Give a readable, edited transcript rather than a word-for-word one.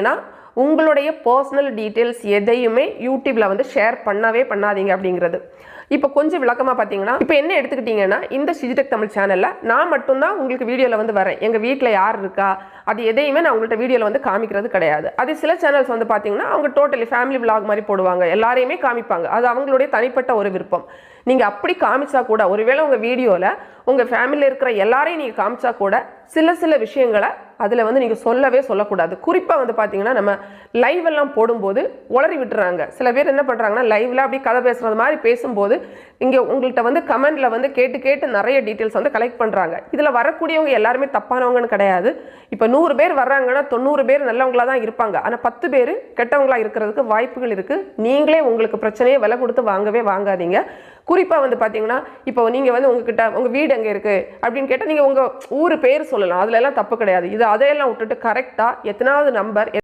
ஏன்னா உங்களுடைய personal details எதையுமே யூடியூப்ல வந்து ஷேர் பண்ணவே பண்ணாதீங்க அப்படிங்கிறது. இப்போ கொஞ்சம் விளக்கமாக பார்த்தீங்கன்னா, இப்போ என்ன எடுத்துக்கிட்டிங்கன்னா, இந்த டிஜிடெக் தமிழ் சேனலில் நான் மட்டும்தான் உங்களுக்கு வீடியோவில் வந்து வரேன். எங்கள் வீட்டில் யார் இருக்கா அது எதையுமே நான் உங்கள்கிட்ட வீடியோவில் வந்து காமிக்கிறது கிடையாது. அது சில சேனல்ஸ் வந்து பார்த்தீங்கன்னா அவங்க டோட்டலி ஃபேமிலி விளாக் மாதிரி போடுவாங்க, எல்லாரையுமே காமிப்பாங்க. அது அவங்களுடைய தனிப்பட்ட ஒரு விருப்பம். நீங்கள் அப்படி காமிச்சா கூட, ஒருவேளை உங்கள் வீடியோவில் உங்கள் ஃபேமிலியில் இருக்கிற எல்லாரையும் நீங்கள் காமிச்சா கூட சில விஷயங்களை அதில் வந்து நீங்கள் சொல்லக்கூடாது. குறிப்பாக வந்து பார்த்தீங்கன்னா, நம்ம லைவ் எல்லாம் போடும்போது உளறி விட்டுறாங்க. சில பேர் என்ன பண்ணுறாங்கன்னா, லைவில் அப்படி கதை பேசுகிறது மாதிரி பேசும்போது இங்கே உங்கள்கிட்ட வந்து கமெண்டில் வந்து கேட்டு நிறைய டீட்டெயில்ஸ் வந்து கலெக்ட் பண்ணுறாங்க. இதில் வரக்கூடியவங்க எல்லாருமே தப்பானவங்கன்னு கிடையாது. இப்போ 100 பேர் வர்றாங்கன்னா 90 பேர் நல்லவங்களாக தான் இருப்பாங்க. ஆனால் 10 பேர் கெட்டவங்களாக இருக்கிறதுக்கு வாய்ப்புகள் இருக்குது. நீங்களே உங்களுக்கு பிரச்சனையை விலை கொடுத்து வாங்காதீங்க. குறிப்பாக வந்து பார்த்தீங்கன்னா, இப்போ நீங்கள் வந்து உங்ககிட்ட உங்கள் வீடு எங்கே இருக்குது அப்படின்னு கேட்டால் நீங்கள் உங்கள் ஊர் பேர் சொல்லலாம். அதுல எல்லாம் தப்பு கிடையாது. அதையெல்லாம் விட்டுட்டு கரெக்டாக எத்தனாவது நம்பர்